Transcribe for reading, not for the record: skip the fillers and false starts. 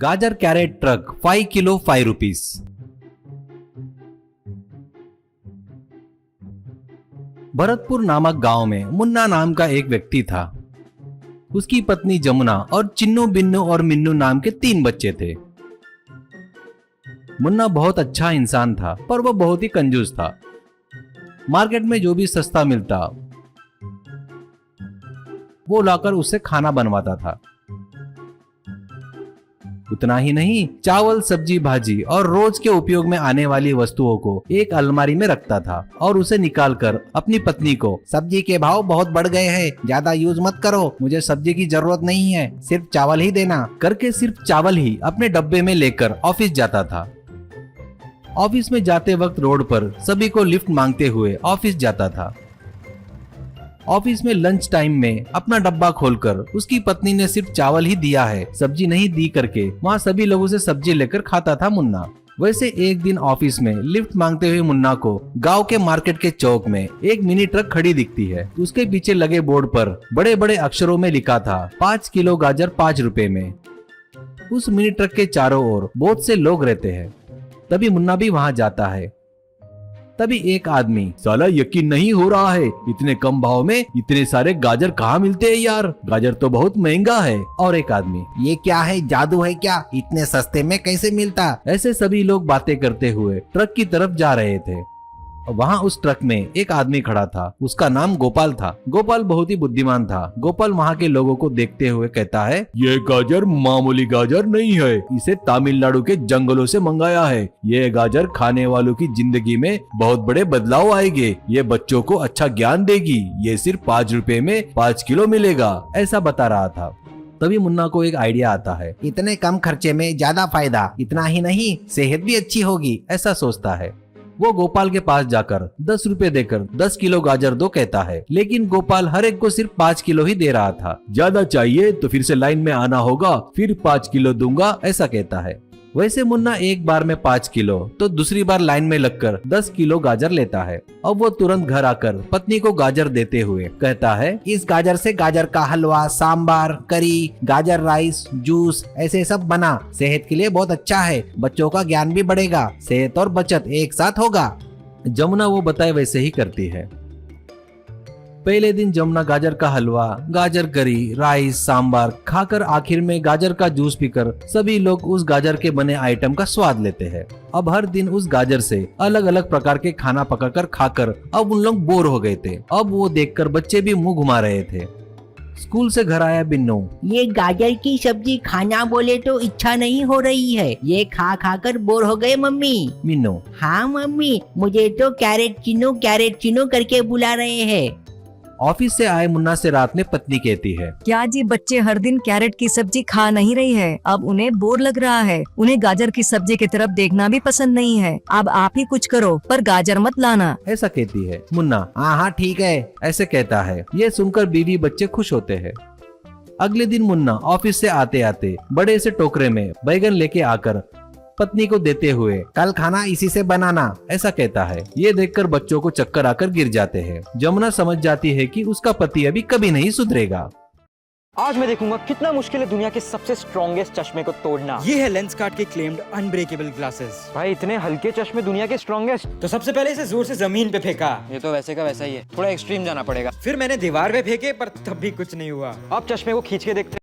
गाजर carrot truck 5 kilo 5 rupees. Bharatpur नामक गांव में मुन्ना नाम का एक व्यक्ति था। उसकी पत्नी जमुना और चिन्नू, बिन्नू और मिन्नू नाम के 3 बच्चे थे। मुन्ना बहुत अच्छा इंसान था, पर वह बहुत ही कंजूस था। मार्केट में जो भी सस्ता मिलता वो लाकर उससे खाना बनवाता था। उतना ही नहीं, चावल, सब्जी, भाजी और रोज के उपयोग में आने वाली वस्तुओं को एक अलमारी में रखता था और उसे निकालकर अपनी पत्नी को, सब्जी के भाव बहुत बढ़ गए हैं, ज्यादा यूज मत करो, मुझे सब्जी की जरूरत नहीं है, सिर्फ चावल ही देना, करके सिर्फ चावल ही अपने डब्बे में लेकर ऑफिस जाता था। ऑफिस में जाते वक्त रोड पर सभी को लिफ्ट मांगते हुए ऑफिस जाता था। ऑफिस में लंच टाइम में अपना डब्बा खोलकर उसकी पत्नी ने सिर्फ चावल ही दिया है, सब्जी नहीं दी करके वहाँ सभी लोगों से सब्जी लेकर खाता था मुन्ना। वैसे एक दिन ऑफिस में लिफ्ट मांगते हुए मुन्ना को गांव के मार्केट के चौक में एक मिनी ट्रक खड़ी दिखती है। उसके पीछे लगे बोर्ड पर बड़े बड़े अक्षरों में लिखा था 5 किलो गाजर 5 रुपए में। उस मिनी ट्रक के चारों ओर बहुत से लोग रहते हैं। तभी मुन्ना भी वहाँ जाता है। तभी एक आदमी, साला यकीन नहीं हो रहा है, इतने कम भाव में इतने सारे गाजर कहाँ मिलते हैं यार, गाजर तो बहुत महंगा है। और एक आदमी, ये क्या है, जादू है क्या, इतने सस्ते में कैसे मिलता। ऐसे सभी लोग बातें करते हुए ट्रक की तरफ जा रहे थे। वहाँ उस ट्रक में एक आदमी खड़ा था। उसका नाम गोपाल था। गोपाल बहुत ही बुद्धिमान था। गोपाल वहाँ के लोगों को देखते हुए कहता है, ये गाजर मामूली गाजर नहीं है, इसे तमिलनाडु के जंगलों से मंगाया है। ये गाजर खाने वालों की जिंदगी में बहुत बड़े बदलाव आएंगे, ये बच्चों को अच्छा ज्ञान देगी, ये सिर्फ 5 रुपए में 5 किलो मिलेगा, ऐसा बता रहा था। तभी मुन्ना को एक आइडिया आता है, इतने कम खर्चे में ज्यादा फायदा, इतना ही नहीं सेहत भी अच्छी होगी, ऐसा सोचता है। वो गोपाल के पास जाकर 10 रुपए देकर 10 किलो गाजर दो कहता है, लेकिन गोपाल हर एक को सिर्फ 5 किलो ही दे रहा था। ज्यादा चाहिए तो फिर से लाइन में आना होगा, फिर 5 किलो दूंगा, ऐसा कहता है। वैसे मुन्ना एक बार में 5 किलो तो दूसरी बार लाइन में लगकर 10 किलो गाजर लेता है। अब वो तुरंत घर आकर पत्नी को गाजर देते हुए कहता है, इस गाजर से गाजर का हलवा, सांबार, करी, गाजर राइस, जूस ऐसे सब बना, सेहत के लिए बहुत अच्छा है, बच्चों का ज्ञान भी बढ़ेगा, सेहत और बचत एक साथ होगा। जमुना वो बताए वैसे ही करती है। पहले दिन जमुना गाजर का हलवा, गाजर करी, राइस, सांबार खाकर आखिर में गाजर का जूस पीकर सभी लोग उस गाजर के बने आइटम का स्वाद लेते हैं। अब हर दिन उस गाजर से अलग अलग प्रकार के खाना पकाकर खाकर अब उन लोग बोर हो गए थे। अब वो देखकर बच्चे भी मुंह घुमा रहे थे। स्कूल से घर आया बिन्नू, ये गाजर की सब्जी खाना बोले तो इच्छा नहीं हो रही है, ये खा खा कर बोर हो गए मम्मी। मिन्नू, हाँ मम्मी, मुझे तो कैरेट चिनो करके बुला रहे हैं। ऑफिस से आए मुन्ना से रात में पत्नी कहती है, क्या जी बच्चे हर दिन कैरेट की सब्जी खा नहीं रही है, अब उन्हें बोर लग रहा है, उन्हें गाजर की सब्जी की तरफ देखना भी पसंद नहीं है, अब आप ही कुछ करो पर गाजर मत लाना, ऐसा कहती है। मुन्ना, हाँ हाँ ठीक है, ऐसे कहता है। ये सुनकर बीवी बच्चे खुश होते हैं। अगले दिन मुन्ना ऑफिस से आते आते बड़े से टोकरे में बैगन लेके आकर पत्नी को देते हुए, कल खाना इसी से बनाना, ऐसा कहता है। ये देखकर बच्चों को चक्कर आकर गिर जाते हैं। जमुना समझ जाती है कि उसका पति अभी कभी नहीं सुधरेगा। आज मैं देखूंगा कितना मुश्किल है दुनिया के सबसे स्ट्रॉन्गेस्ट चश्मे को तोड़ना। ये है लेंसकार्ट के क्लेम्ड अनब्रेकेबल ग्लासेस। भाई इतने हल्के चश्मे दुनिया के स्ट्रॉन्गेस्ट। तो सबसे पहले इसे जोर से जमीन पे फेंका। ये तो वैसे का वैसा ही है, थोड़ा एक्सट्रीम जाना पड़ेगा। फिर मैंने दीवार पे फेंके पर तब भी कुछ नहीं हुआ। अब चश्मे को खींच के देखते